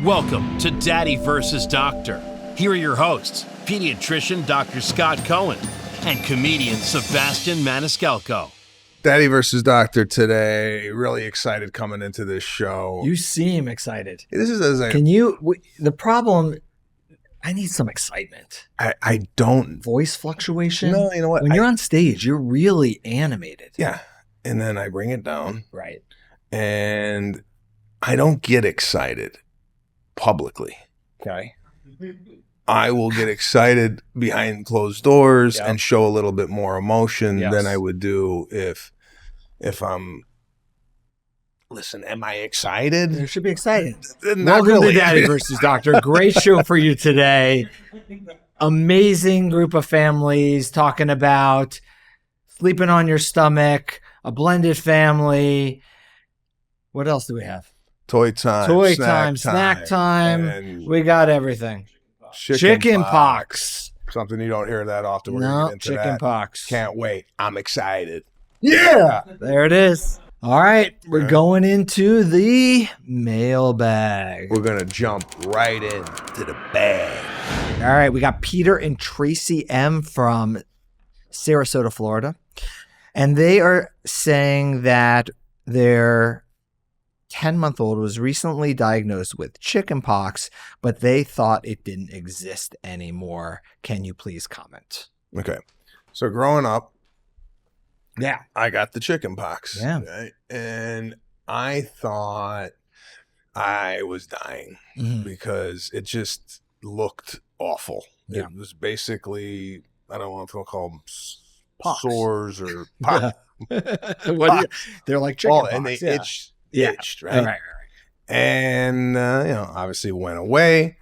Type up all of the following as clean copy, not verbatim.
Welcome to Daddy vs. Doctor. Here are your hosts, pediatrician Dr. Scott Cohen and comedian Sebastian Maniscalco. Daddy versus Doctor today. Really excited coming into this show. You seem excited. This is as the problem, I need some excitement. I don't. Voice fluctuation? No, you know what? When you're on stage, you're really animated. Yeah. And then I bring it down. Right. And I don't get excited publicly. Okay. I will get excited behind closed doors Yep. and show a little bit more emotion Yes. than I would do if I'm. Listen, am I excited? You should be excited. Not Welcome really. to Daddy versus Doctor. Great show for you today. Amazing group of families talking about sleeping on your stomach, a blended family. What else do we have? ToyTime, Snack time. and We got everything. ChickenPox. Something you don't hear that often. We're gonna No, get into that. ChickenPox. Can't wait. I'm excited. Yeah, there it is. All right, we're going into the mailbag. We're going to jump right into the bag. All right, we got Peter and Tracy M from Sarasota, Florida. And they are saying that their 10-month-old was recently diagnosed with chickenpox, but they thought it didn't exist anymore. Can you please comment? Okay. So growing up, Yeah. I got the chickenpox. Yeah. Right? And I thought I was dying because it just looked awful. Yeah. It was basically, I don't know if I'll call them Pox. sores or pox. They're like chickenpox. And they Yeah. itched, All right? right. And obviously went away.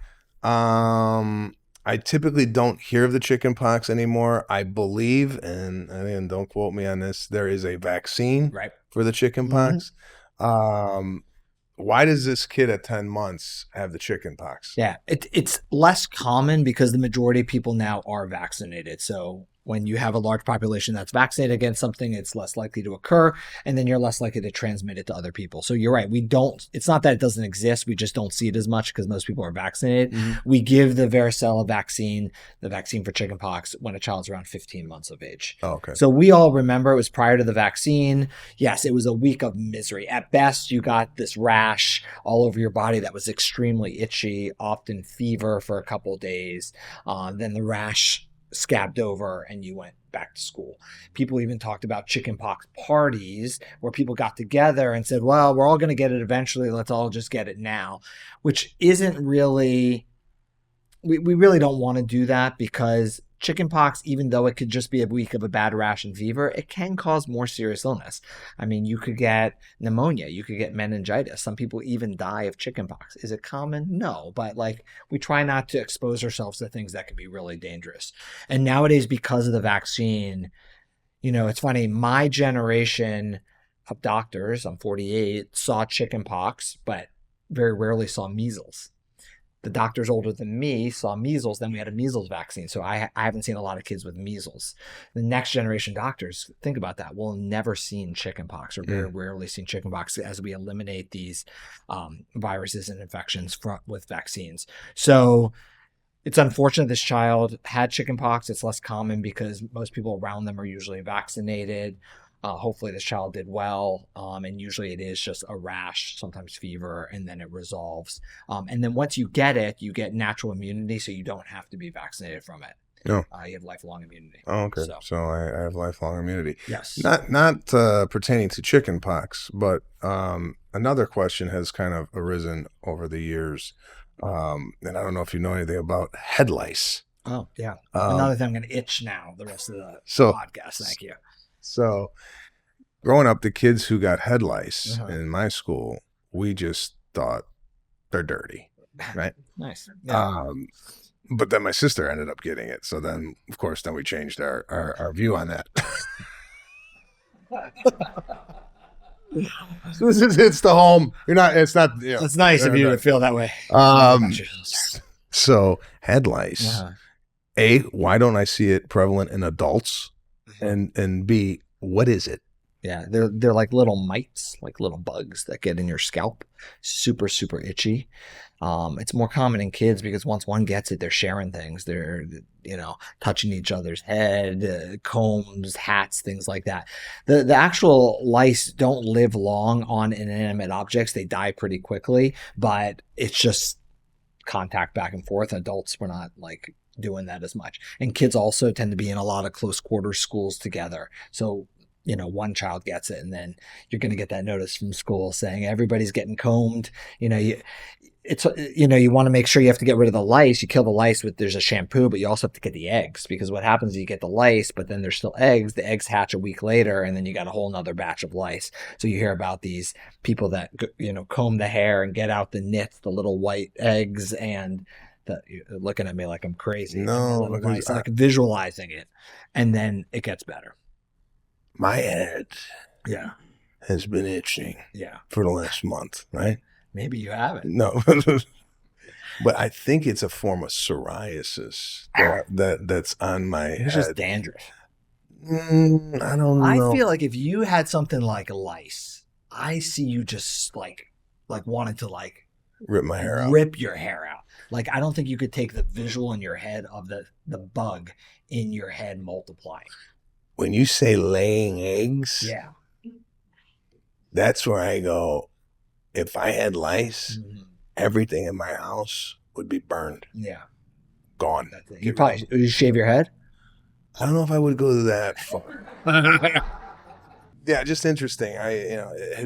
I typically don't hear of the chickenpox anymore. I believe, and again, don't quote me on this, there is a vaccine Right. for the chickenpox. Why does this kid at 10 months have the chickenpox? Yeah, it's less common because the majority of people now are vaccinated. So when you have a large population that's vaccinated against something, it's less likely to occur, and then you're less likely to transmit it to other people. So you're right. It's not that it doesn't exist. We just don't see it as much because most people are vaccinated. We give the varicella vaccine, the vaccine for chickenpox, when a child's around 15 months of age. Oh, okay. So we all remember it was prior to the vaccine. Yes, it was a week of misery. At best, you got this rash all over your body that was extremely itchy, often fever for a couple of days. Then the rash scabbed over and you went back to school. People even talked about chickenpox parties where people got together and said, well, we're all going to get it eventually. Let's all just get it now, which isn't really, we really don't want to do that because chickenpox, even though it could just be a week of a bad rash and fever, it can cause more serious illness. I mean, you could get pneumonia, you could get meningitis. Some people even die of chickenpox. Is it common? No, but we try not to expose ourselves to things that can be really dangerous. And nowadays, because of the vaccine, it's funny, my generation of doctors, I'm 48, saw chickenpox, but very rarely saw measles. The doctors older than me saw measles, then we had a measles vaccine. So I haven't seen a lot of kids with measles. The next generation doctors, think about that, will have never seen chickenpox or very rarely seen chickenpox as we eliminate these viruses and infections with vaccines. So it's unfortunate this child had chickenpox. It's less common because most people around them are usually vaccinated. Hopefully this child did well, and usually it is just a rash, sometimes fever, and then it resolves. And then once you get it, you get natural immunity, so you don't have to be vaccinated from it. No. You have lifelong immunity. Oh, okay. So I have lifelong immunity. Yes. Not pertaining to chickenpox, but another question has kind of arisen over the years, and I don't know if you know anything about head lice. Oh, yeah. Another thing, I'm going to itch now the rest of the podcast. Thank you. So growing up, the kids who got head lice in my school, we just thought they're dirty, right? Nice. Yeah. But then my sister ended up getting it. So then, of course, we changed our view on that. It's the home. It's not. It's nice of you to feel that way. So head lice. A, why don't I see it prevalent in adults? And B, what is it? Yeah, they're like little mites, like little bugs that get in your scalp. Super, super itchy. It's more common in kids because once one gets it, they're sharing things. They're, touching each other's head, combs, hats, things like that. The actual lice don't live long on inanimate objects. They die pretty quickly, but it's just contact back and forth. Adults were not like doing that as much. And kids also tend to be in a lot of close quarter schools together. So, one child gets it, and then you're going to get that notice from school saying everybody's getting combed. You want to make sure you have to get rid of the lice. You kill the lice there's a shampoo, but you also have to get the eggs, because what happens is you get the lice, but then there's still eggs. The eggs hatch a week later, and then you got a whole nother batch of lice. So you hear about these people that, comb the hair and get out the nits, the little white eggs, and you're looking at me like I'm crazy. No, lice, like visualizing it, and then it gets better. My head has been itching for the last month, right? Maybe you haven't. No. But I think it's a form of psoriasis that's on my head. It's just dandruff. I don't know. I feel like if you had something like lice, I see you just like wanting to rip my hair out. Rip your hair out. Like, I don't think you could take the visual in your head of the bug in your head multiplying. When you say laying eggs, that's where I go, if I had lice, everything in my house would be burned. Yeah. Gone. You shave your head? I don't know if I would go that far. Yeah, just interesting.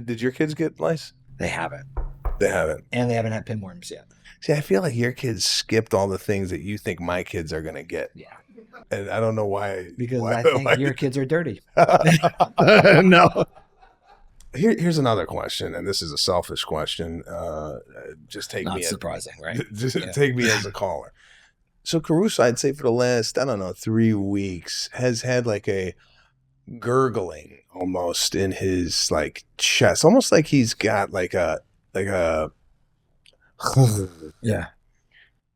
Did your kids get lice? They haven't. They haven't. And they haven't had pinworms yet. See, I feel like your kids skipped all the things that you think my kids are going to get. Yeah. And I don't know why. Because I think your kids are dirty. No. Here's another question, and this is a selfish question. Just take Not surprising, right? Just take me as a caller. So Caruso, I'd say for the last, 3 weeks, has had like a gurgling almost in his chest, almost like he's got like a yeah.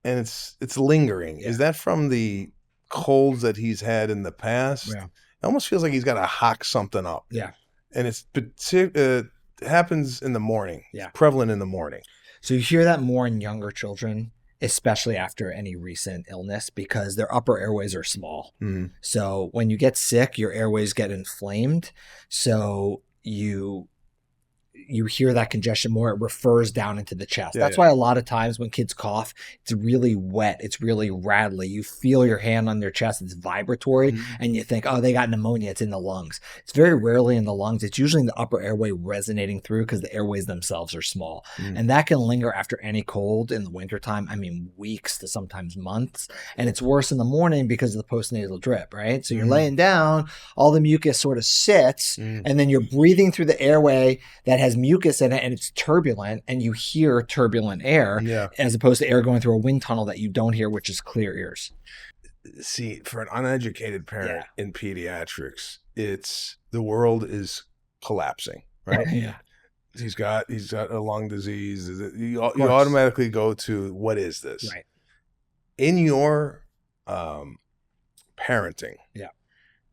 And it's lingering. Yeah. Is that from the colds that he's had in the past? Yeah. It almost feels like he's got to hock something up. Yeah. And it happens in the morning. Yeah. It's prevalent in the morning. So you hear that more in younger children, especially after any recent illness, because their upper airways are small. Mm-hmm. So when you get sick, your airways get inflamed. So you hear that congestion more. It refers down into the chest. That's why a lot of times when kids cough, it's really wet. It's really rattly. You feel your hand on their chest. It's vibratory. And you think, oh, they got pneumonia. It's in the lungs. It's very rarely in the lungs. It's usually in the upper airway resonating through, because the airways themselves are small. And that can linger after any cold in the wintertime. I mean, weeks to sometimes months. And it's worse in the morning because of the postnasal drip, right? So you're laying down, all the mucus sort of sits, and then you're breathing through the airway that has mucus in it, and it's turbulent, and you hear turbulent air as opposed to air going through a wind tunnel that you don't hear, which is clear ears. See, for an uneducated parent in pediatrics, the world is collapsing, right? Yeah. He's got a lung disease. You automatically go to, what is this? Right. In your parenting,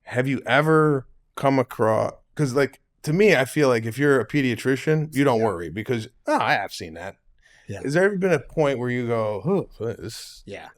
have you ever come across, because to me, I feel like if you're a pediatrician, you don't worry, because I have seen that. Yeah. Has there ever been a point where you go, this? Yeah.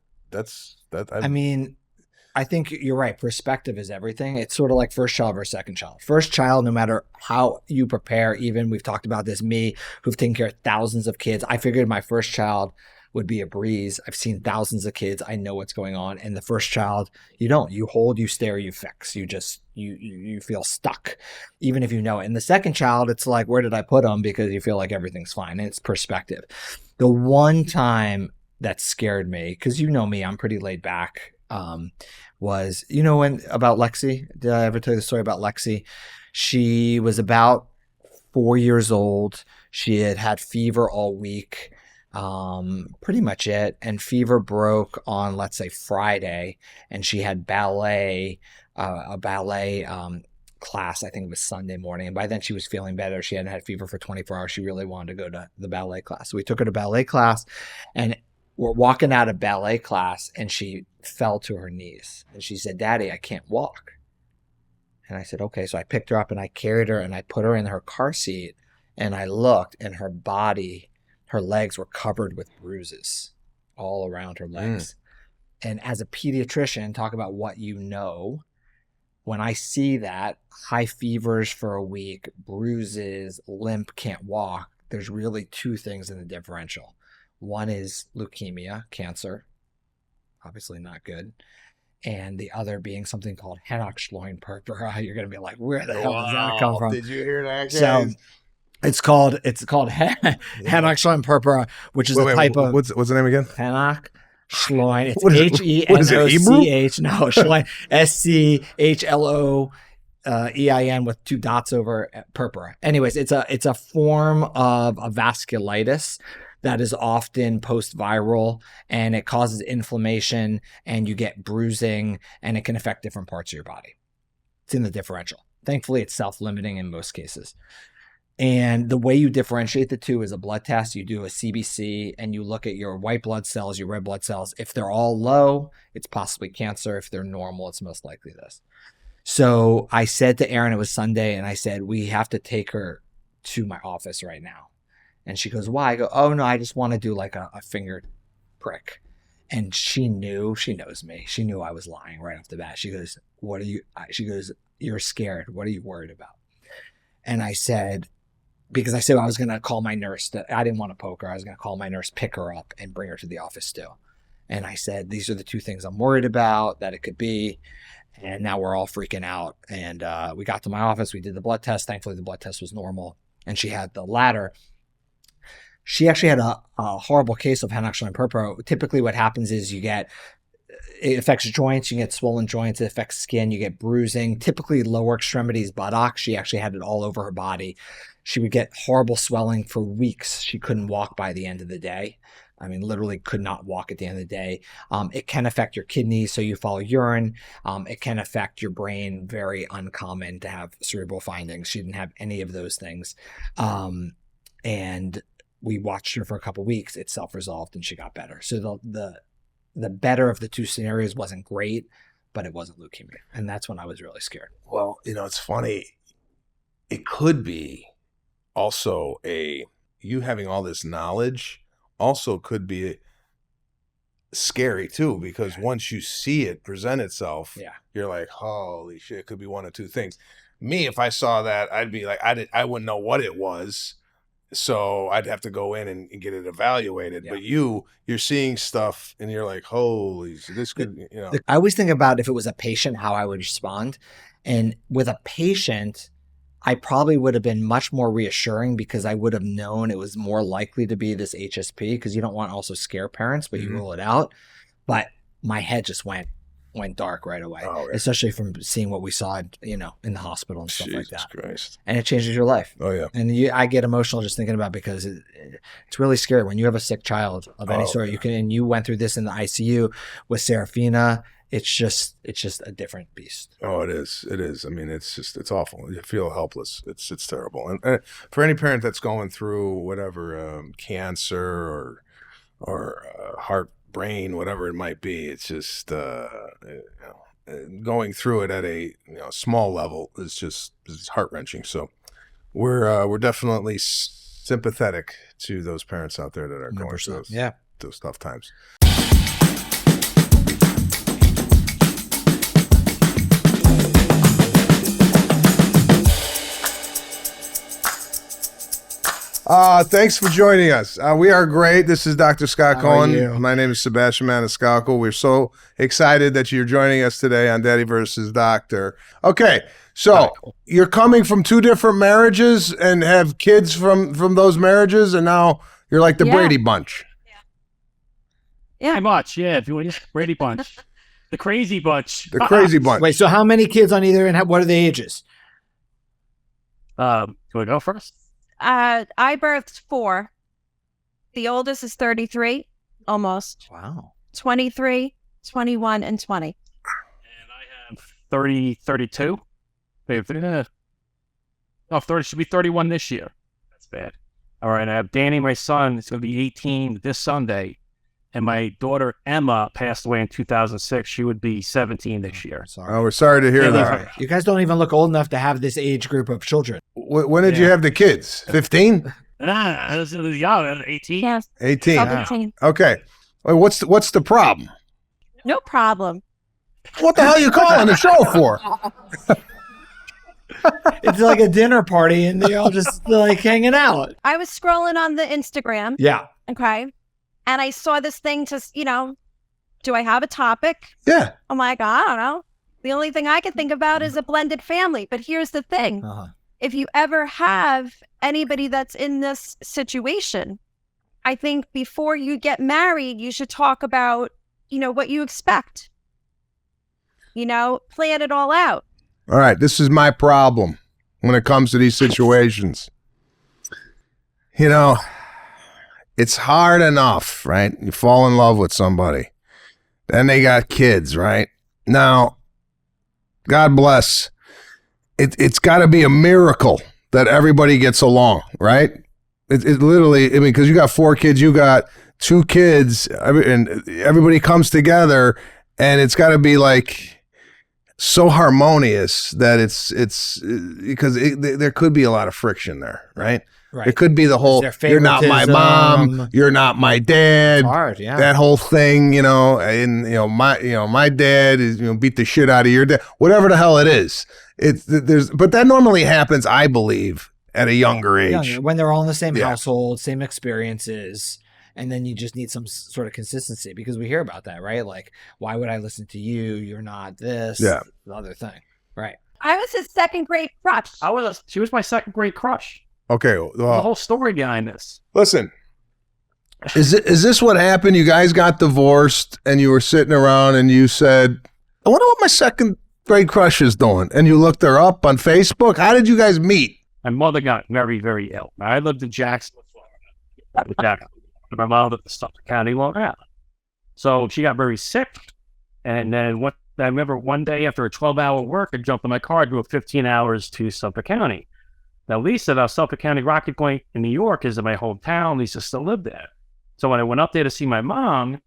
I think you're right. Perspective is everything. It's sort of like first child versus second child. First child, no matter how you prepare, even we've talked about this, me who've taken care of thousands of kids, I figured my first child would be a breeze. I've seen thousands of kids. I know what's going on. And the first child, you don't. You hold, you stare, you fix. You just, you feel stuck, even if you know it. And the second child, it's like, where did I put them? Because you feel like everything's fine. And it's perspective. The one time that scared me, because you know me, I'm pretty laid back, was, about Lexi? Did I ever tell you the story about Lexi? She was about 4 years old. She had fever all week. Pretty much it. And fever broke on, let's say, Friday, and she had a ballet class. I think it was Sunday morning. And by then she was feeling better. She hadn't had fever for 24 hours. She really wanted to go to the ballet class. So we took her to ballet class, and we're walking out of ballet class, and she fell to her knees, and she said, "Daddy, I can't walk." And I said, okay. So I picked her up and I carried her and I put her in her car seat, and I looked, and her body her legs were covered with bruises all around her legs. And as a pediatrician, talk about what you know. When I see that, high fevers for a week, bruises, limp, can't walk, there's really two things in the differential. One is leukemia, cancer, obviously not good. And the other being something called Henoch-Schlein-Purpura. You're going to be like, where the hell does that come from? Did you hear that, guys? So it's called Henoch-Schlein-Purpura, which is a type of... What's the name again? Henoch-Schlein. It's Henoch. No, Schlein. Schlein with 2 dots over purpura. Anyways, it's a form of a vasculitis that is often post-viral, and it causes inflammation, and you get bruising, and it can affect different parts of your body. It's in the differential. Thankfully, it's self-limiting in most cases. And the way you differentiate the two is a blood test. You do a CBC, and you look at your white blood cells, your red blood cells. If they're all low, it's possibly cancer. If they're normal, it's most likely this. So I said to Erin, it was Sunday, and I said, we have to take her to my office right now. And she goes, why? I go, oh, no, I just want to do like a finger prick. And she knows me. She knew I was lying right off the bat. She goes, she goes, you're scared. What are you worried about? And I said, because I said I was going to call my nurse. I didn't want to poke her. I was going to call my nurse, pick her up, and bring her to the office still. And I said, these are the two things I'm worried about that it could be. And now we're all freaking out. And we got to my office. We did the blood test. Thankfully, the blood test was normal. And she had the latter. She actually had a horrible case of Henoch-Schlein-Purpura. Typically what happens is it affects joints, you get swollen joints, it affects skin, you get bruising, typically lower extremities, buttocks. She actually had it all over her body. She would get horrible swelling for weeks. She couldn't walk by the end of the day. I mean, literally could not walk at the end of the day. It can affect your kidneys, so you follow urine. It can affect your brain, very uncommon to have cerebral findings. She didn't have any of those things. And we watched her for a couple of weeks. It self-resolved and she got better. So the better of the two scenarios wasn't great, but it wasn't leukemia. And that's when I was really scared. Well, it's funny. It could be also you having all this knowledge also could be scary too, because once you see it present itself, you're like, holy shit, it could be one of two things. Me, if I saw that, I'd be like, I wouldn't know what it was. So I'd have to go in and get it evaluated. Yeah. But you're seeing stuff and you're like, holy, this could, I always think about if it was a patient, how I would respond. And with a patient, I probably would have been much more reassuring because I would have known it was more likely to be this HSP, because you don't want to also scare parents, but you rule it out. But my head just went dark right away, especially from seeing what we saw, in the hospital and stuff like that. Christ. And it changes your life. Oh yeah. And I get emotional just thinking about it, because it's really scary when you have a sick child of any sort. And you went through this in the ICU with Serafina. It's just a different beast. Oh, it is. It is. I mean, it's awful. You feel helpless. It's terrible. And for any parent that's going through whatever, cancer or heart, brain, whatever it might be, it's just going through it at a small level is heart-wrenching. So we're definitely sympathetic to those parents out there that are going through those tough times. Thanks for joining us. We are great. This is Dr. Scott Cohen. My name is Sebastian Maniscalco. We're so excited that you're joining us today on Daddy versus Doctor. Okay, so you're coming from two different marriages and have kids from those marriages, and now you're like the Brady Bunch. Yeah, pretty much. Yeah, if you want Brady Bunch, the crazy bunch. The crazy bunch. Wait, so how many kids on either end? What are the ages? Can we go first? I birthed 4. The oldest is 33, almost. Wow. 23, 21, and 20. And I have 30, 32. 30 should be 31 this year. That's bad. All right, I have Danny, my son. It's going to be 18 this Sunday. And my daughter, Emma, passed away in 2006. She would be 17 this year. Sorry. Oh, we're sorry to hear that. You guys don't even look old enough to have this age group of children. When did you have the kids? 15? This is young, 18. Yes. 18. 17. Okay. Well, what's the problem? No problem. What the hell are you calling the show for? It's like a dinner party and they're all just like hanging out. I was scrolling on the Instagram. Yeah. Okay. And I saw this thing to, do I have a topic? Yeah. I'm like, I don't know. The only thing I can think about is a blended family. But here's the thing. Uh-huh. If you ever have anybody that's in this situation, I think before you get married, you should talk about, what you expect. Plan it all out. All right. This is my problem when it comes to these situations. It's hard enough, right? You fall in love with somebody. Then they got kids, right? Now, God bless. It's got to be a miracle that everybody gets along, right? It literally, because you got 4 kids, you got 2 kids, and everybody comes together, and it's got to be like so harmonious that it's because there could be a lot of friction there, right? Right. It could be the whole, you're not my mom, you're not my dad. It's hard, yeah. That whole thing, and my dad is beat the shit out of your dad, whatever the hell it is. But that normally happens, I believe, at a younger age. When they're all in the same household, same experiences, and then you just need some sort of consistency because we hear about that, right? Like, why would I listen to you? You're not this. Yeah. The other thing, right? I was his second grade crush. She was my second grade crush. Okay, The well, whole story behind this. listen. Is this what happened? You guys got divorced, and you were sitting around, and you said, "I wonder what my second grade crush is doing." And you looked her up on Facebook. How did you guys meet? My mother got very, very ill. I lived in Jacksonville, Florida. My mom lived in Suffolk County, Long Island. So she got very sick. And then I remember one day after a 12-hour work, I jumped in my car, drove 15 hours to Suffolk County. Now, Lisa, Suffolk County Rocky Point in New York is in my hometown. Lisa still lived there. So when I went up there to see my mom,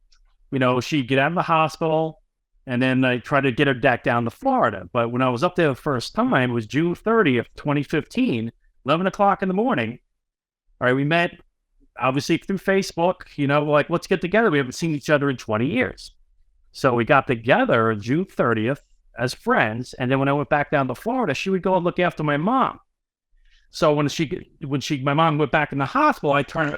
she'd get out of the hospital, and then I tried to get her back down to Florida. But when I was up there the first time, it was June 30th, 2015, 11 o'clock in the morning. All right, we met, obviously, through Facebook, let's get together. We haven't seen each other in 20 years. So we got together June 30th as friends. And then when I went back down to Florida, she would go and look after my mom. So when my mom went back in the hospital, I turned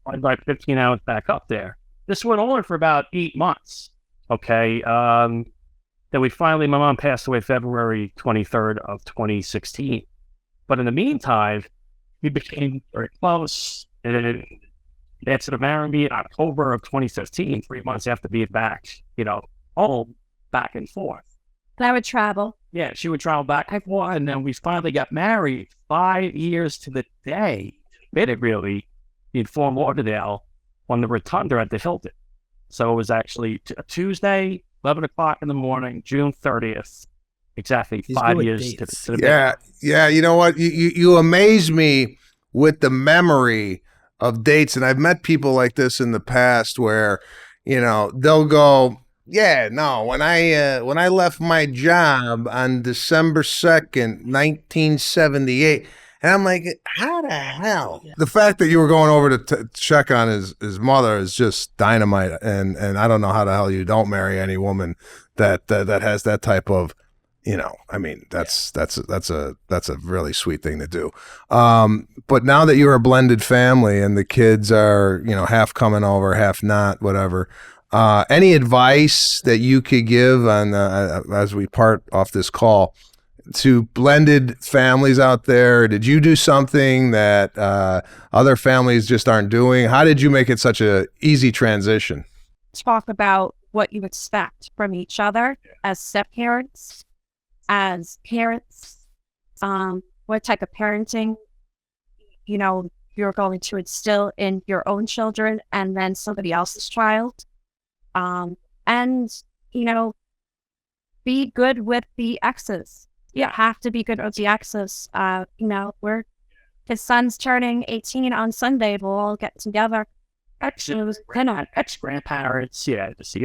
about 15 hours back up there. This went on for about 8 months. Okay. Then my mom passed away February 23rd of 2016. But in the meantime, we became very close. And that's to marry me in October of 2015, 3 months after being back, home, back and forth. And I would travel. Yeah, she would travel back and forth, and then we finally got married 5 years to the day, really, in Fort Lauderdale on the Rotunda at the Hilton. So it was actually a Tuesday, 11 o'clock in the morning, June 30th, exactly 5 years to the day. Yeah. You know what? You amaze me with the memory of dates, and I've met people like this in the past where, they'll go, yeah, no, when I left my job on December 2nd, 1978, and I'm like, how the hell? The fact that you were going over to check on his mother is just dynamite, and I don't know how the hell you don't marry any woman that has that type of, that's a really sweet thing to do. But now that you're a blended family and the kids are, half coming over, half not, whatever. Any advice that you could give on as we part off this call to blended families out there? Did you do something that other families just aren't doing? How did you make it such a easy transition? Talk about what you expect from each other as step-parents, as parents, what type of parenting, you're going to instill in your own children and then somebody else's child. And be good with the exes. You have to be good with the exes. His son's turning 18 on Sunday. We'll all get together. Exes, ex-grandparents. Yeah, you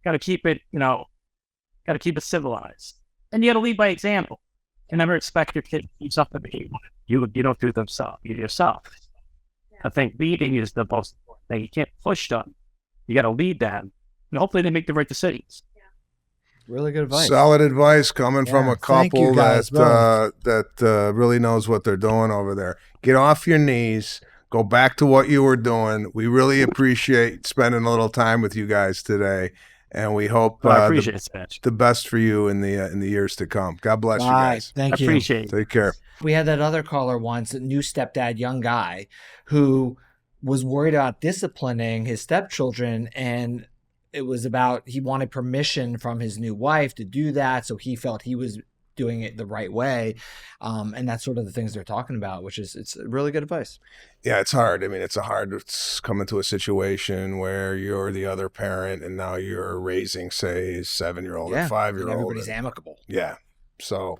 gotta keep it, gotta keep it civilized. And you gotta lead by example. You never expect your kid to do something you don't do yourself. I think leading is the most important thing. You can't push them. You got to lead them. And hopefully they make the right decisions. Really good advice. Solid advice coming from a Thank you couple guys that really knows what they're doing over there. Get off your knees. Go back to what you were doing. We really appreciate spending a little time with you guys today, and we hope I appreciate it, Spatch. the best for you in the years to come. God bless you guys. Thank I you. appreciate it. Take care. We had that other caller once, a new stepdad, young guy, who was worried about disciplining his stepchildren, and it was about he wanted permission from his new wife to do that, so he felt he was doing it the right way, and that's sort of the things they're talking about, which is it's really good advice. Yeah, it's hard. I mean, it's coming to a situation where you're the other parent, and now you're raising, say, a 7-year-old or 5-year-old. Everybody's amicable. Yeah. So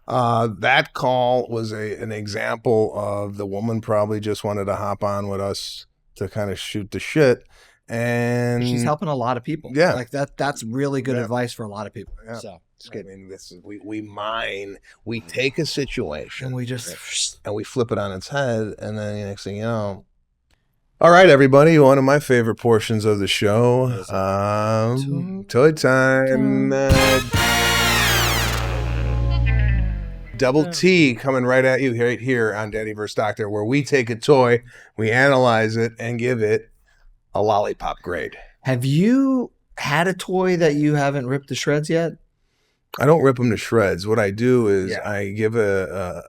that call was an example of the woman probably just wanted to hop on with us to kind of shoot the shit. And She's helping a lot of people. Yeah. Like that's really good Yeah. advice for a lot of people. Yeah. So it's good. I mean, this is we take a situation And we just and we flip it on its head, and then the next thing you know. All right, everybody. One of my favorite portions of the show, toy time. Double T coming right at you right here on Daddy vs. Doctor, where we take a toy, we analyze it, and give it a lollipop grade. Have you had a toy that you haven't ripped to shreds yet? I don't rip them to shreds. What I do is Yeah. I give an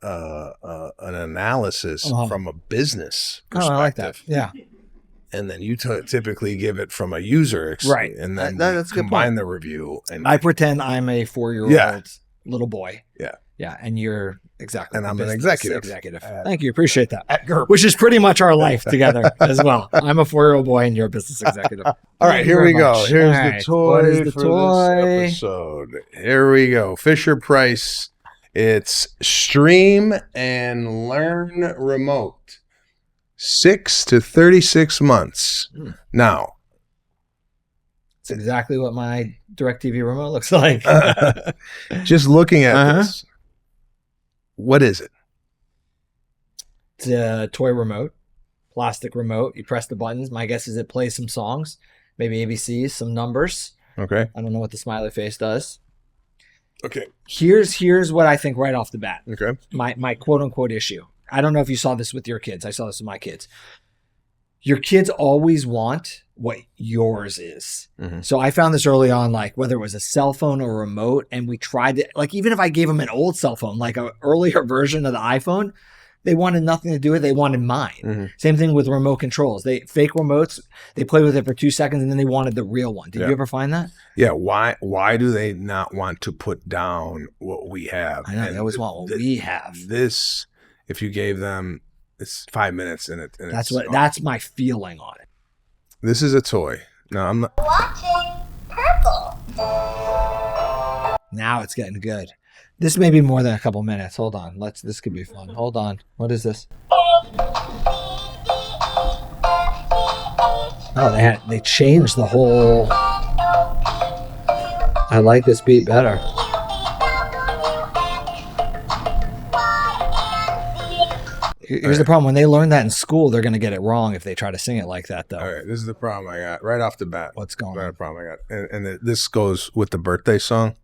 analysis from a business perspective. Oh, I like that. Yeah. And then you typically give it from a user, Right. And then That's a good combine point. the review. And I pretend I'm a 4-year-old Yeah. little boy. Yeah. Yeah. And you're exactly. And the I'm an business executive. Thank you. Appreciate that. Which is pretty much our life together as well. I'm a 4-year-old boy and you're a business executive. all right, Thank you here very we go. much. Here's All the right, toy what is the for toy? this episode. Here we go. Fisher Price. It's Stream and Learn Remote. 6 to 36 months. Now, It's exactly what my DirecTV remote looks like. just looking at this, what is it? It's a toy remote, plastic remote. You press the buttons. My guess is it plays some songs, maybe ABCs, some numbers. Okay. I don't know what the smiley face does. Okay. Here's what I think right off the bat. Okay. My quote unquote issue. I don't know if you saw this with your kids. I saw this with my kids. Your kids always want what yours is. Mhm. So I found this early on, like whether it was a cell phone or remote, and we tried to, like, even if I gave them an old cell phone, like an earlier version of the iPhone, they wanted nothing to do with it. They wanted mine. Mhm. Same thing with remote controls. They fake remotes. They play with it for 2 seconds and then they wanted the real one. Did Yeah. you ever find that? Yeah. Why do they not want to put down what we have? I know. And They always want what we have. This, if you gave them, it's 5 minutes in it. And That's my feeling on it. This is a toy. No, I'm not. Watching purple. Now it's getting good. This may be more than a couple minutes. Hold on. This could be fun. Hold on. What is this? Oh, they changed the whole. I like this beat better. Here's the problem. When they learn that in school, they're going to get it wrong if they try to sing it like that, though. All right. This is the problem I got right off the bat. What's going Right, on? the problem I got. This goes with the birthday song.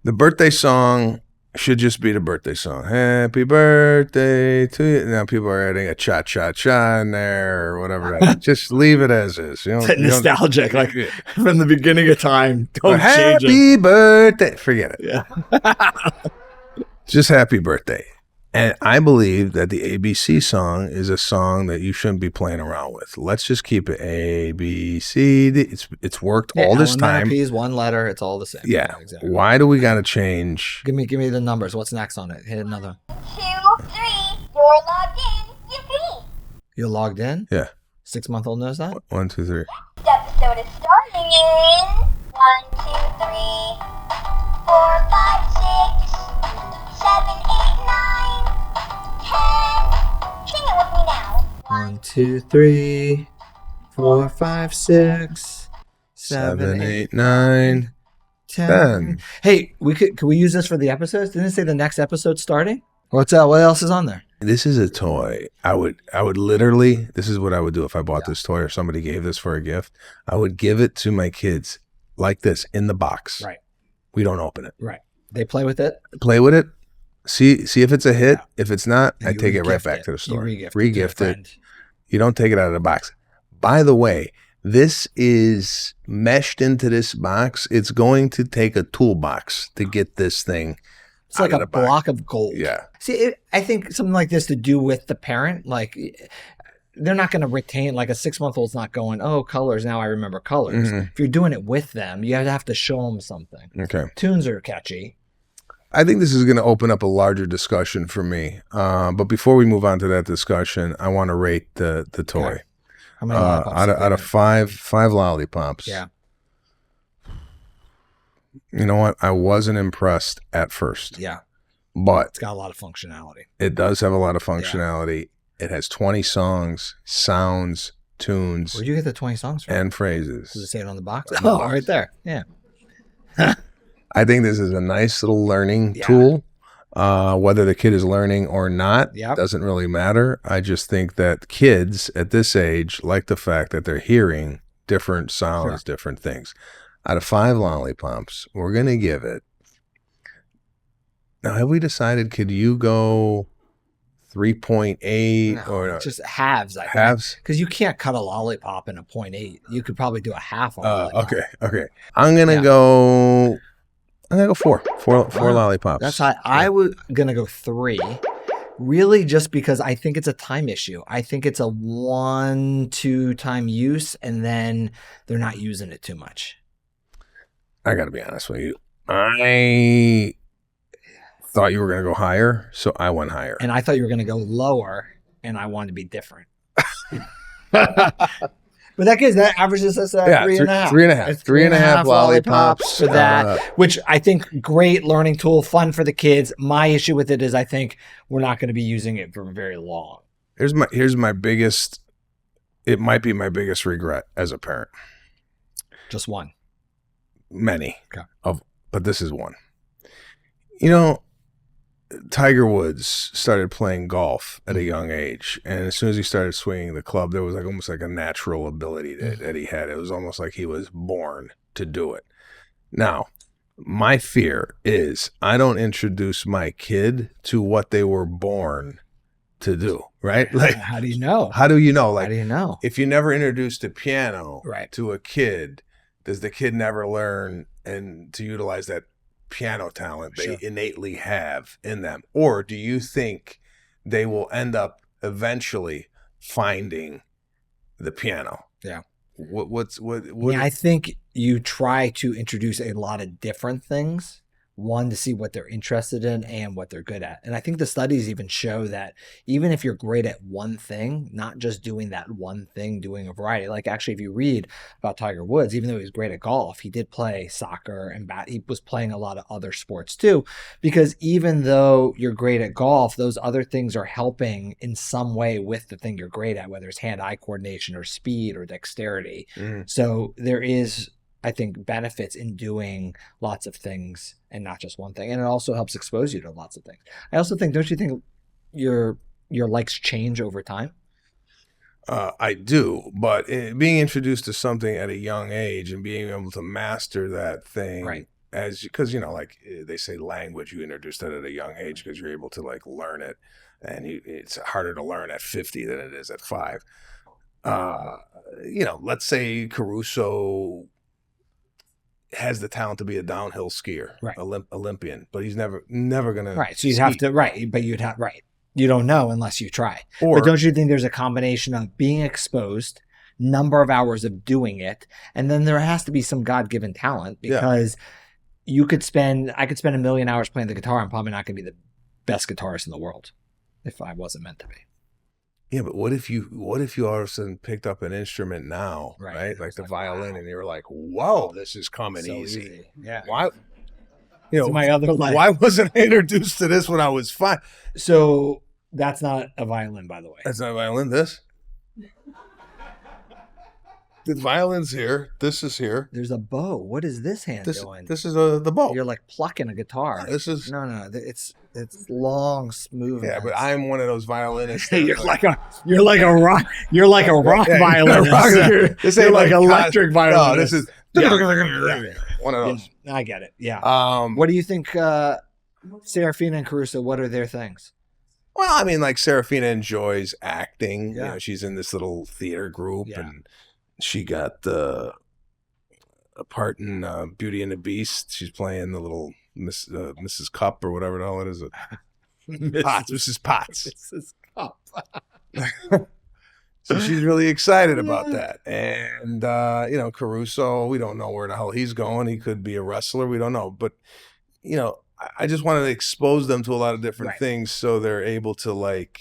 The birthday song should just be the birthday song. Happy birthday to you. Now people are adding a cha-cha-cha in there or whatever. Just leave it as is. You don't, Nostalgic, like from the beginning of time. Don't change it. happy birthday. Forget it. Yeah. Just happy birthday. And I believe that the ABC song is a song that you shouldn't be playing around with. Let's just keep it A, B, C, D. It's worked all this time. P is one letter. It's all the same. Yeah. Exactly. Why do we got to change? Give me the numbers. What's next on it? Hit another. 2, 3. You're logged in. Yippee! You're logged in? Yeah. 6-month-old knows that? 1, 2, 3. This episode is starting in 1, 2, 3, 4, 5, 6, 7, 8, 9, 10. Sing it with me now. 1, 2, 3, 4, 5, 6, 7, 8, 9, 10. 10. Hey, could we use this for the episodes? Didn't it say the next episode's starting? What's that? What else is on there? This is a toy. I would literally, this is what I would do if I bought this toy or somebody gave this for a gift. I would give it to my kids like this in the box. Right. We don't open it. Right. They play with it. Play with it. See if it's a hit. Yeah. If it's not, And I you take it right regift back it. to the store. You Regift to a it. friend. You don't take it out of the box. By the way, this is meshed into this box. It's going to take a toolbox to get this thing. It's like a block of gold. Yeah. See, I think something like this to do with the parent, like they're not going to retain, like a 6-month-old's not going, oh, colors, now I remember colors. Mhm. If you're doing it with them, you have to show them something. Okay. Tunes are catchy. I think this is going to open up a larger discussion for me. But before we move on to that discussion, I want to rate the toy. Okay. How many lollipops out did they of make? five lollipops. Yeah. You know what? I wasn't impressed at first, Yeah. but It's got a lot of functionality. it does have a lot of functionality. It has 20 songs, sounds, tunes, Where'd you get the 20 songs from? and Does it phrases. say it on the box? On the Oh, box. right there. Yeah. I think this is a nice little learning Yeah. tool. Whether the kid is learning or not Yep. doesn't really matter. I just think that kids at this age like the fact that they're hearing different sounds, different things. Out of 5 lollipops, we're going to give it. Now, have we decided, could you go 3.8 No, or just halves, I think. halves? Because you can't cut a lollipop in a 0.8. You could probably do a half on a lollipop. Okay. I'm going to go 4 Wow. lollipops. That's high. I was going to go 3. Really, just because I think it's a time issue. I think it's a 1-2 time use, and then they're not using it too much. I got to be honest with you. I thought you were going to go higher, so I went higher. And I thought you were going to go lower, and I wanted to be different. But that averages us at 3.5. 3.5. It's 3.5 lollipops for that, which I think great learning tool, fun for the kids. My issue with it is I think we're not going to be using it for very long. Here's my biggest. It might be my biggest regret as a parent. Just one. Many Okay. but this is one. You know, Tiger Woods started playing golf at a young age, and as soon as he started swinging the club, there was almost like a natural ability that he had. It was almost like he was born to do it. Now, my fear is I don't introduce my kid to what they were born to do, right? Like, How do you know? how do you know? How do you know? If you never introduced a piano Right. to a kid, does the kid never learn and to utilize that piano talent they Sure. innately have in them? Or do you think they will end up eventually finding the piano? Yeah. What I think you try to introduce a lot of different things. One, to see what they're interested in and what they're good at. And I think the studies even show that even if you're great at one thing, not just doing that one thing, doing a variety. Like actually, if you read about Tiger Woods, even though he was great at golf, he did play soccer and he was playing a lot of other sports too. Because even though you're great at golf, those other things are helping in some way with the thing you're great at, whether it's hand-eye coordination or speed or dexterity. So there is, I think, benefits in doing lots of things and not just one thing. And it also helps expose you to lots of things. I also think, don't you think your likes change over time? I do, but being introduced to something at a young age and being able to master that thing, Right. Because like they say, language, you introduce that at a young age because you're able to like learn it, and it's harder to learn at 50 than it is at 5. Let's say Caruso has the talent to be a downhill skier, Right. Olympian, but he's never gonna. Right. So you'd have to, right. But you'd have, right. You don't know unless you try. Or But don't you think there's a combination of being exposed, number of hours of doing it, and then there has to be some God-given talent because I could spend $1 million hours playing the guitar. I'm probably not going to be the best guitarist in the world if I wasn't meant to be. Yeah, but what if you all of a sudden picked up an instrument now, Right. right? It Like was the like, violin, wow. and you were like, "Whoa, this is coming So easy." Yeah. Why? It's my other life. Why wasn't I introduced to this when I was 5? So that's not a violin, by the way. That's not a violin. This. The violin's here. This is here. There's a bow. What is this hand doing? This is the bow. You're like plucking a guitar. This is no. It's long, smooth. yeah, but I'm one of those violinists. You're like a rock violinist. This You're ain't like electric No, violinist. this is one of those. I get it. Yeah. What do you think, Serafina and Caruso? What are their things? Well, I mean, like Serafina enjoys acting. Yeah. You know, she's in this little theater group, Yeah. and she got a part in Beauty and the Beast. She's playing the little Mrs. Cup or whatever the hell it is. Mrs. Potts. Mrs. Cup. So she's really excited about that. And, Caruso, we don't know where the hell he's going. He could be a wrestler. We don't know. But, I just wanted to expose them to a lot of different things so they're able to, like,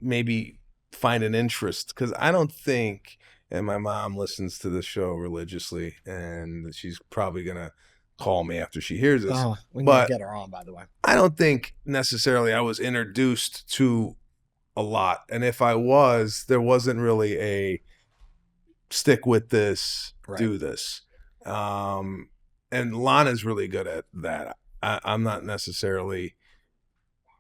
maybe find an interest. Because I don't think, and my mom listens to the show religiously, and she's probably going to call me after she hears this. Oh, we need to get her on, by the way. I don't think necessarily I was introduced to a lot, and if I was, there wasn't really a stick with this, do this. And Lana's really good at that. I'm not necessarily,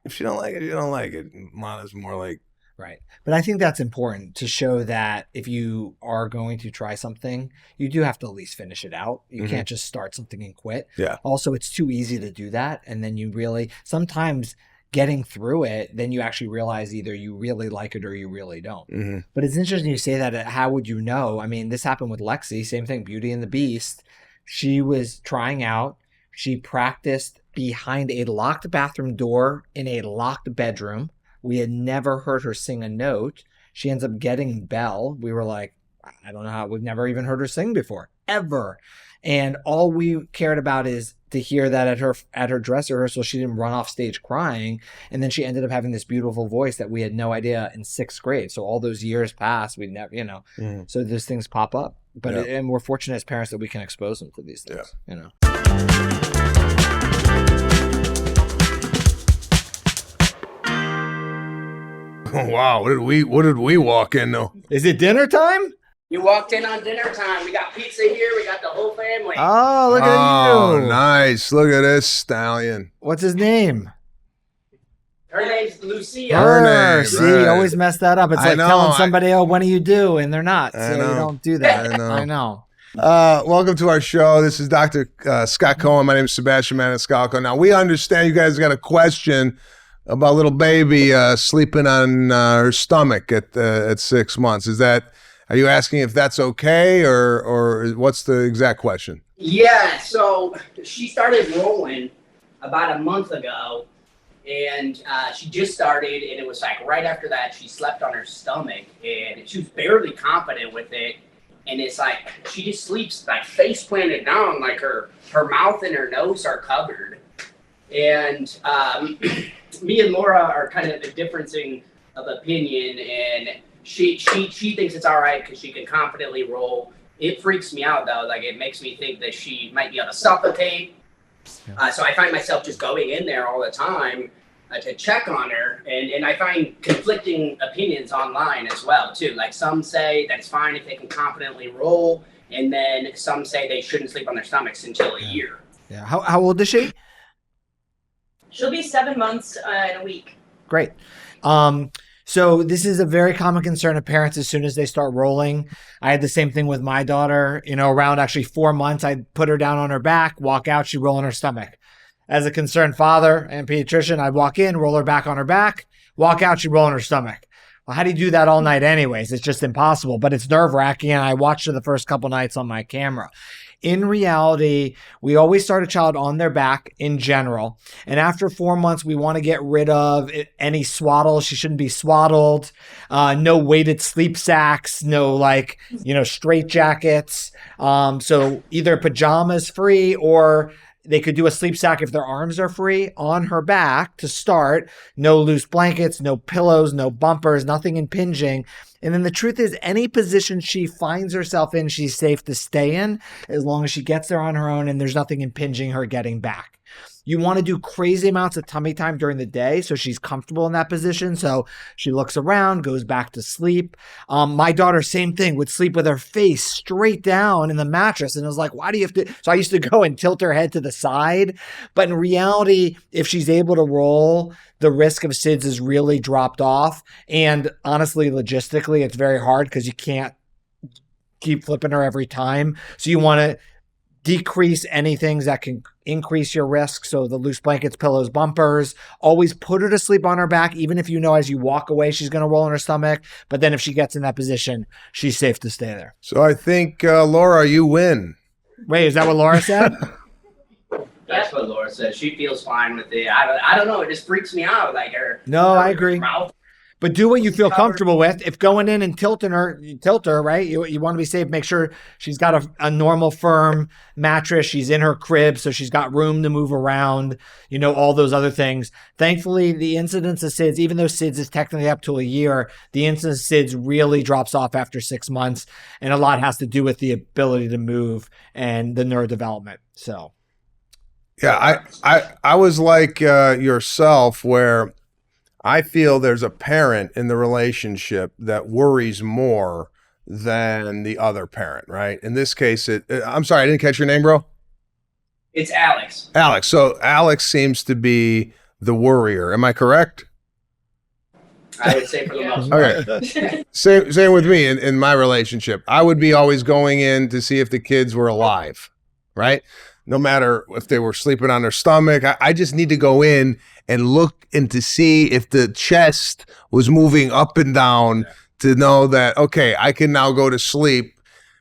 if you don't like it, you don't like it. Lana's more like, right. But I think that's important to show that if you are going to try something, you do have to at least finish it out. You can't just start something and quit. Yeah. Also, it's too easy to do that. And then you really, sometimes getting through it, then you actually realize either you really like it or you really don't. Mm-hmm. But it's interesting you say that. How would you know? I mean, this happened with Lexi, same thing, Beauty and the Beast. She was trying out. She practiced behind a locked bathroom door in a locked bedroom. We had never heard her sing a note. She ends up getting Belle. We were like, I don't know how, we've never even heard her sing before, ever. And all we cared about is to hear that at her dress rehearsal, she didn't run off stage crying. And then she ended up having this beautiful voice that we had no idea in 6th grade. So all those years passed, we never, so those things pop up. But and we're fortunate as parents that we can expose them to these things, Wow, what did we walk in though? Is it dinner time? You walked in on dinner time. We got pizza here. We got the whole family. Oh, look at you. Oh, nice. Look at this stallion. What's his name? Her name's Lucia. Her name, See, right. you always mess that up. It's I like know, telling somebody, oh, when do you do? And they're not. So you know. don't do that. I know. Welcome to our show. This is Dr. Scott Cohen. My name is Sebastian Maniscalco. Now, we understand you guys got a question about little baby sleeping on her stomach at 6 months. Are you asking if that's okay, or what's the exact question? Yeah, so she started rolling about a month ago, and she just started, and it was like right after that she slept on her stomach, and she was barely confident with it. And it's like she just sleeps like face planted down, like her mouth and her nose are covered. And me and Laura are kind of the differencing of opinion, and she thinks it's all right because she can confidently roll. It freaks me out though. Like it makes me think that she might be able to suffocate. So I find myself just going in there all the time to check on her, and I find conflicting opinions online as well too. Like some say that it's fine if they can confidently roll, and then some say they shouldn't sleep on their stomachs until a year. Yeah. How old is she? She'll be 7 months in a week. Great. So this is a very common concern of parents as soon as they start rolling. I had the same thing with my daughter, around actually 4 months, I'd put her down on her back, walk out, she'd roll on her stomach. As a concerned father and pediatrician, I'd walk in, roll her back on her back, walk out, she'd roll on her stomach. Well, how do you do that all night anyways? It's just impossible, but it's nerve-wracking, and I watched her the first couple nights on my camera. In reality, we always start a child on their back in general. And after 4 months, we want to get rid of any swaddle. She shouldn't be swaddled. No weighted sleep sacks. No straight jackets. So either pajamas free, or they could do a sleep sack if their arms are free on her back to start. No loose blankets, no pillows, no bumpers, nothing impinging. And then the truth is, any position she finds herself in, she's safe to stay in as long as she gets there on her own and there's nothing impinging her getting back. You want to do crazy amounts of tummy time during the day so she's comfortable in that position. So she looks around, goes back to sleep. My daughter, same thing, would sleep with her face straight down in the mattress. And I was like, why do you have to? So I used to go and tilt her head to the side. But in reality, if she's able to roll, the risk of SIDS is really dropped off. And honestly, logistically, it's very hard because you can't keep flipping her every time. So you want to decrease anything that can increase your risk. So the loose blankets, pillows, bumpers, always put her to sleep on her back, even if you know as you walk away, she's going to roll on her stomach. But then if she gets in that position, she's safe to stay there. So I think, Laura, you win. Wait, is that what Laura said? That's what Laura said. She feels fine with it. I don't know. It just freaks me out. Like her. No, I agree. Mouth. But do what you feel comfortable with. If going in and tilting her, you tilt her, right? You want to be safe. Make sure she's got a normal, firm mattress. She's in her crib, so she's got room to move around, all those other things. Thankfully, the incidence of SIDS, even though SIDS is technically up to a year, the incidence of SIDS really drops off after 6 months. And a lot has to do with the ability to move and the neurodevelopment. So, yeah, I was like yourself, where I feel there's a parent in the relationship that worries more than the other parent, right? In this case, I'm sorry, I didn't catch your name, bro. It's Alex. Alex. So Alex seems to be the worrier. Am I correct? I would say for the most part. Okay. Same with me in my relationship. I would be always going in to see if the kids were alive, right? No matter if they were sleeping on their stomach. I just need to go in and look and to see if the chest was moving up and down to know that, okay, I can now go to sleep.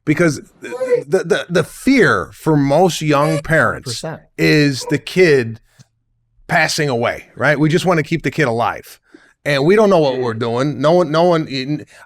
Because the fear for most young parents 100%. is the kid passing away, right? We just want to keep the kid alive. And we don't know what we're doing. No one,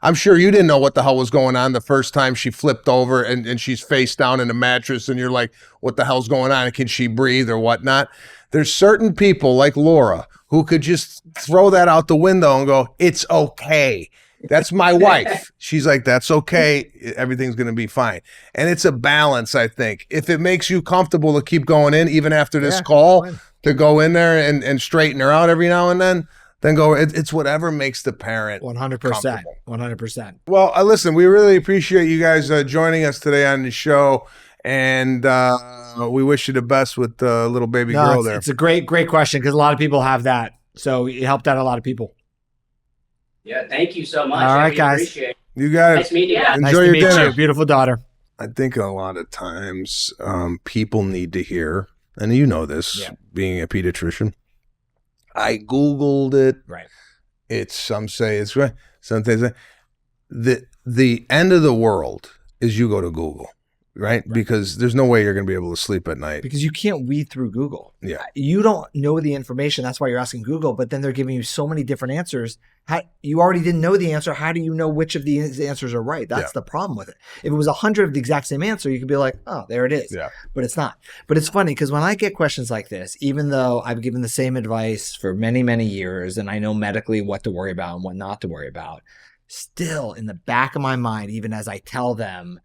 I'm sure you didn't know what the hell was going on the first time she flipped over and she's face down in the mattress and you're like, what the hell's going on? Can she breathe or whatnot? There's certain people like Laura who could just throw that out the window and go, it's okay. That's my wife. She's like, that's okay. Everything's going to be fine. And it's a balance, I think. If it makes you comfortable to keep going in, even after this call, to go in there and straighten her out every now and then go. It's whatever makes the parent 100%. 100%. Well, listen, we really appreciate you guys joining us today on the show. And we wish you the best with the little baby girl there. It's a great question because a lot of people have that. So it helped out a lot of people. Yeah, thank you so much. All right, we guys. Appreciate it. You guys. Nice meeting you. Enjoy Nice your to meet dinner. you, beautiful daughter. I think a lot of times people need to hear, and you know this, being a pediatrician. I Googled it. Right. Some say it's right. Some say the end of the world is you go to Google, right? Because there's no way you're going to be able to sleep at night. Because you can't weed through Google. Yeah. You don't know the information. That's why you're asking Google, but then they're giving you so many different answers. You already didn't know the answer. How do you know which of these answers are right? That's the problem with it. If it was 100 of the exact same answer, you could be like, oh, there it is. Yeah. But it's not. But it's funny because when I get questions like this, even though I've given the same advice for many, many years, and I know medically what to worry about and what not to worry about, still in the back of my mind, even as I tell them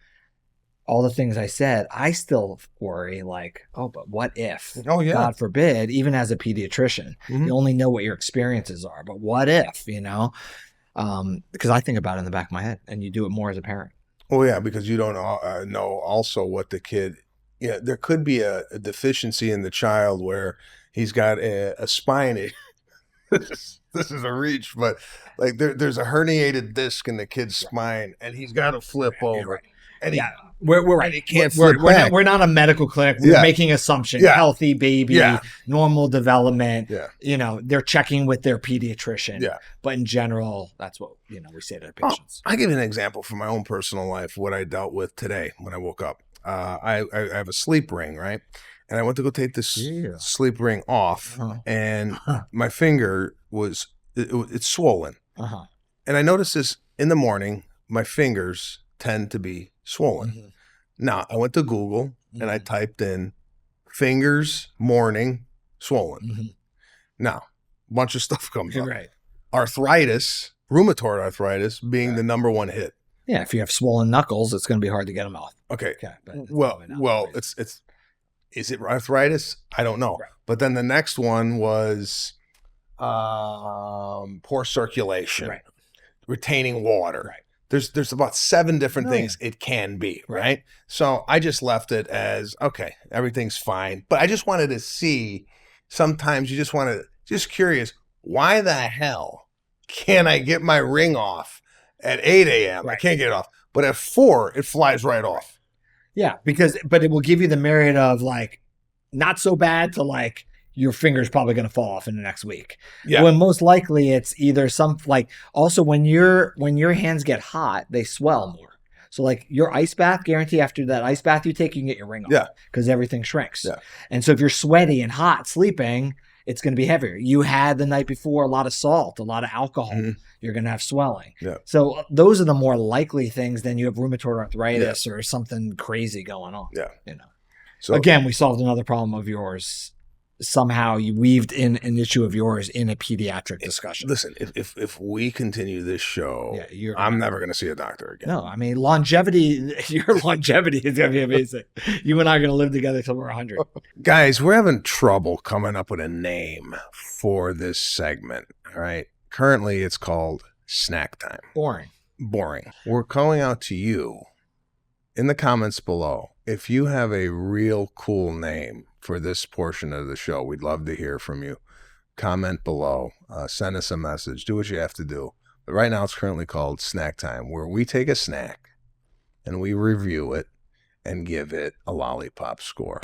all the things I said, I still worry like, oh, but what if? Oh, yeah. God forbid, even as a pediatrician, you only know what your experiences are, but what if, because I think about it in the back of my head and you do it more as a parent. Oh, yeah, because you don't know also what the kid, there could be a deficiency in the child where he's got a spine. This is a reach, but like there's a herniated disc in the kid's spine and he's got to flip over. And we're right. He can't flip back. We're not a medical clinic. We're making assumptions. Yeah. Healthy baby, normal development. Yeah. They're checking with their pediatrician. Yeah. But in general, that's what we say to our patients. I give an example from my own personal life, what I dealt with today when I woke up. I have a sleep ring, right? And I went to go take this sleep ring off, and my finger it's swollen. And I noticed this in the morning. My fingers tend to be swollen. Now, I went to Google and I typed in fingers morning swollen. Now, a bunch of stuff comes up. Right. Arthritis, rheumatoid arthritis being the number one hit. Yeah, if you have swollen knuckles, it's going to be hard to get them off. Okay. But Well, it's Is it arthritis? I don't know. Right. But then the next one was poor circulation, Right. retaining water. Right. There's about 7 different Oh, things it can be, Right. right? So I just left it as, okay, everything's fine. But I just wanted to see, sometimes you just want to, just curious, why the hell can't I get my ring off at 8 a.m.? I Right. can't get it off. But at 4, it flies right off. Yeah, but it will give you the myriad of like not so bad to like your finger's probably going to fall off in the next week. Yeah. When most likely it's either some like also when your hands get hot, they swell more. So like your ice bath, guarantee after that ice bath you take, you can get your ring off. Yeah. Because everything shrinks. Yeah. And so if you're sweaty and hot sleeping, it's going to be heavier. You had the night before a lot of salt, a lot of alcohol. Mhm. You're going to have swelling. Yeah. So those are the more likely things than you have rheumatoid arthritis or something crazy going on. Yeah. You know. So Again, we solved another problem of yours. Somehow you weaved in an issue of yours in a pediatric discussion. listen, if we continue this show, Yeah, I'm never going to see a doctor again. No, I mean longevity. Your longevity is going to be amazing. You and I are going to live together till we're 100. Guys, we're having trouble coming up with a name for this segment. All right. Currently, it's called Snack Time. Boring. Boring. We're calling out to you in the comments below. If you have a real cool name for this portion of the show, we'd love to hear from you. Comment below. Send us a message. Do what you have to do. But right now, it's currently called Snack Time, where we take a snack and we review it and give it a lollipop score.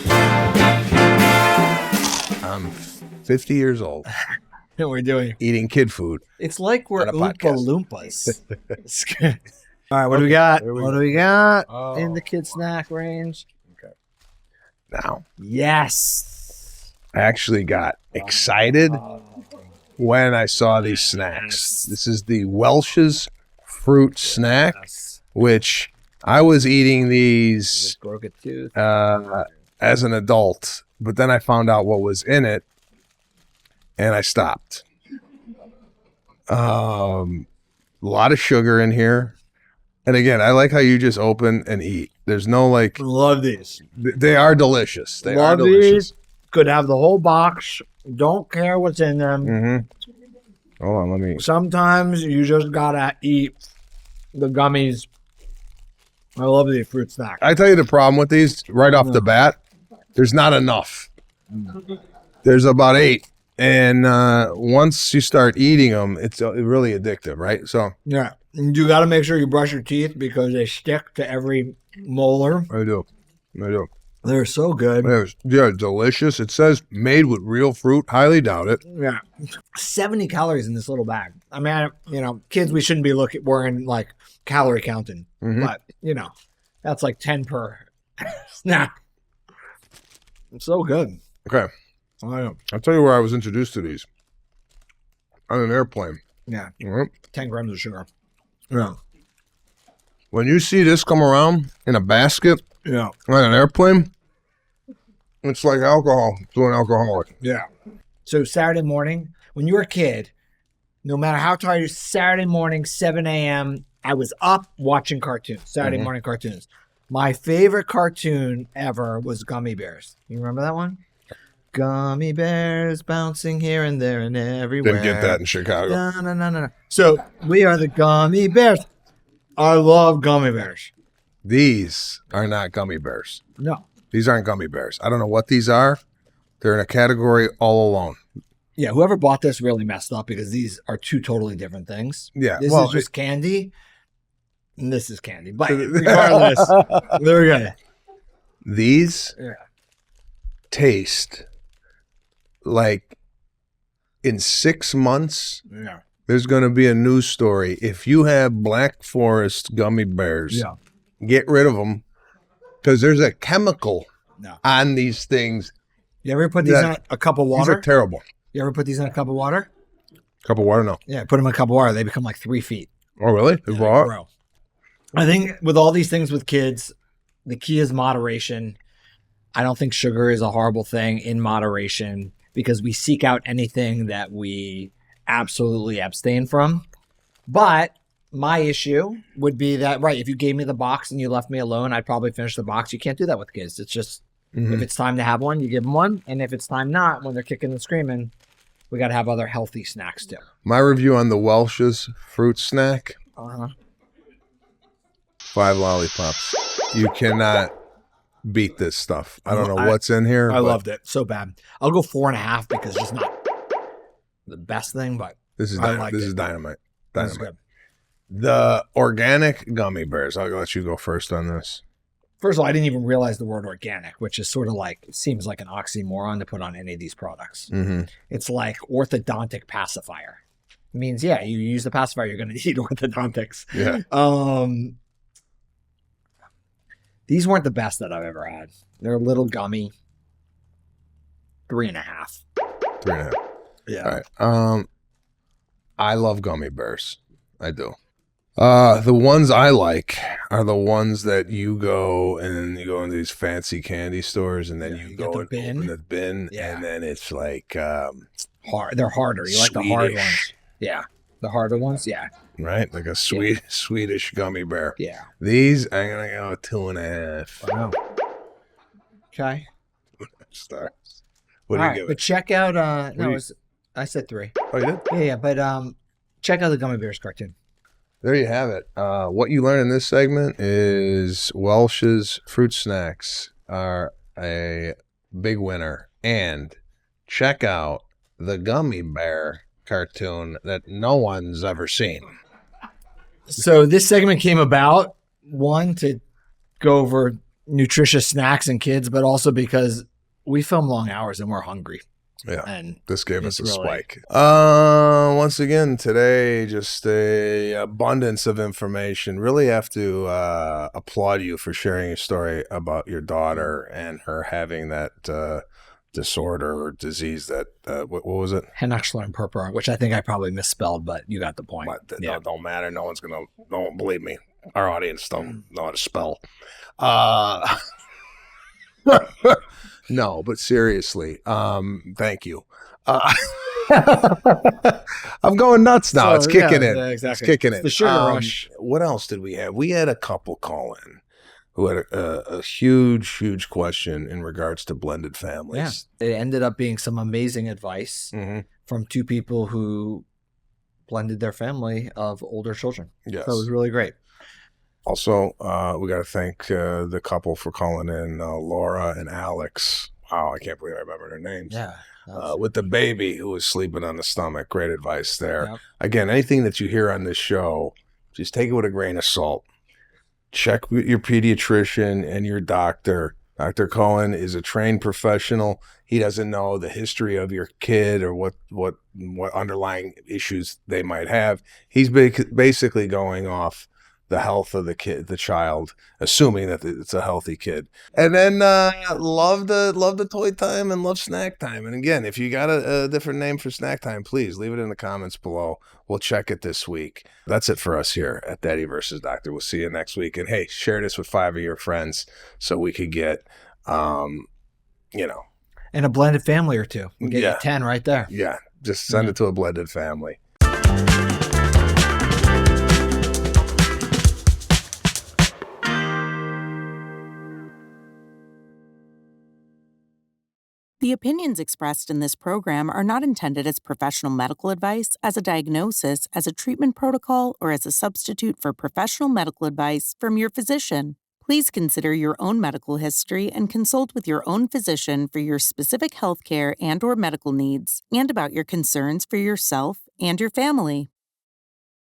I'm 50 years old, And we're doing. eating kid food. It's like we're On a Oompa podcast. Loompas. It's good. All right, what do we got? here we What go. do we got Oh. in the kid snack range? Now, Yes. I actually got excited Oh, when I saw these snacks. This is the Welch's fruit snack, yes. which I was eating these Just broke a tooth. as an adult, but then I found out what was in it, and I stopped. A lot of sugar in here, and again, I like how you just open and eat. There's no like, Love these. they are delicious. They are Love delicious. these. Could have the whole box. Don't care what's in them. Mm-hmm. Hold on, let me. Sometimes you just gotta eat the gummies. I love the fruit snack. I tell you the problem with these right off the bat. There's not enough. There's about 8, and once you start eating them, it's really addictive, right? So Yeah. You got to make sure you brush your teeth because they stick to every molar. I do. They're so good. Yeah, delicious. It says made with real fruit. Highly doubt it. Yeah. 70 calories in this little bag. I mean, kids, we shouldn't be worrying like calorie counting, Mhm. but that's like 10 per snack. It's so good. Okay, I know. I'll tell you where I was introduced to these. On an airplane. Yeah. All right. 10 grams of sugar. Yeah. When you see this come around in a basket Yeah. on an airplane, it's like alcohol to an alcoholic. Yeah. So Saturday morning, when you were a kid, no matter how tired you, Saturday morning, 7 a.m., I was up watching cartoons, Saturday Mhm. morning cartoons. My favorite cartoon ever was Gummy Bears. You remember that one? Gummy bears bouncing here and there and everywhere. Didn't get that in Chicago. No. So we are the Gummy Bears. I love Gummy Bears. These are not gummy bears. No. These aren't gummy bears. I don't know what these are. They're in a category all alone. Yeah, whoever bought this really messed up because these are two totally different things. Yeah, This well, is just candy, and this is candy. But regardless, they're good. These Yeah. taste like in 6 months, Yeah. there's going to be a news story. If you have Black Forest gummy bears, Yeah. get rid of them because there's a chemical No. on these things. You ever put these Yeah. in a cup of These water? are terrible. You ever put these in a cup of water? Cup of water, no. Yeah, put them in a cup of water. They become like 3 feet. Oh, really? They Yeah, raw? they grow. I think with all these things with kids, the key is moderation. I don't think sugar is a horrible thing in moderation because we seek out anything that we absolutely abstain from. But my issue would be that, right, if you gave me the box and you left me alone, I'd probably finish the box. You can't do that with kids. It's just, Mhm. If it's time to have one, you give them one. And if it's time not, when they're kicking and screaming, we got to have other healthy snacks too. My review on the Welch's fruit snack, 5 lollipops. You cannot beat this stuff. I don't know what's in here. I loved it so bad. I'll go 4.5 because it's not the best thing, but This is I liked this it. is dynamite. This is Dynamite. good. The organic gummy bears. I'll let you go first on this. First of all, I didn't even realize the word organic, which is sort of like, it seems like an oxymoron to put on any of these products. Mm-hmm. It's like orthodontic pacifier. It means, yeah, you use the pacifier, you're going to need orthodontics. Yeah. These weren't the best that I've ever had. They're a little gummy. 3.5. 3.5. Yeah. All right. I love gummy bears. I do. The ones I like are the ones that you go into these fancy candy stores, and then you go and open the bin, and then it's like hard. They're harder. You like the hard ones? Yeah, the harder ones. Yeah, right, like a Swedish gummy bear. Yeah, these I'm gonna go 2.5. Wow. Okay. Stars. What do you give it? But check out. I said 3. Oh, you did? Yeah. But check out the Gummy Bears cartoon. There you have it. What you learn in this segment is Welch's fruit snacks are a big winner. And check out the Gummy Bear cartoon that no one's ever seen. So this segment came about, one, to go over nutritious snacks and kids, but also because we film long hours and we're hungry. Yeah, and this gave us a spike. Once again, today, just a abundance of information. Really have to applaud you for sharing your story about your daughter and her having that disorder or disease that, what was it? Henachler-Purpura, which I think I probably misspelled, but you got the point. But don't matter. No one's going to, don't believe me. Our audience don't know how to spell. No, but seriously, thank you. I'm going nuts now. It's kicking in. Exactly. It's kicking in. The sugar rush. What else did we have? We had a couple call in who had a huge question in regards to blended families. Yeah. It ended up being some amazing advice from 2 people who blended their family of older children. Yes. So it was really great. Also, we got to thank the couple for calling in, Laura and Alex. Wow, I can't believe I remember their names. Yeah. With the baby who was sleeping on the stomach. Great advice there. Yep. Again, anything that you hear on this show, just take it with a grain of salt. Check with your pediatrician and your doctor. Dr. Cohen is a trained professional. He doesn't know the history of your kid or what underlying issues they might have. He's basically going off the health of the child, assuming that it's a healthy kid. And then love the ToyTime and love SnackTime. And again, if you got a different name for SnackTime, please leave it in the comments below. We'll check it this week. That's it for us here at Daddy versus Doctor. We'll see you next week. And hey, share this with 5 of your friends so we could get, and a blended family or 2. We'll get you 10 right there. Yeah, just send it to a blended family. The opinions expressed in this program are not intended as professional medical advice, as a diagnosis, as a treatment protocol, or as a substitute for professional medical advice from your physician. Please consider your own medical history and consult with your own physician for your specific healthcare and/or medical needs and about your concerns for yourself and your family.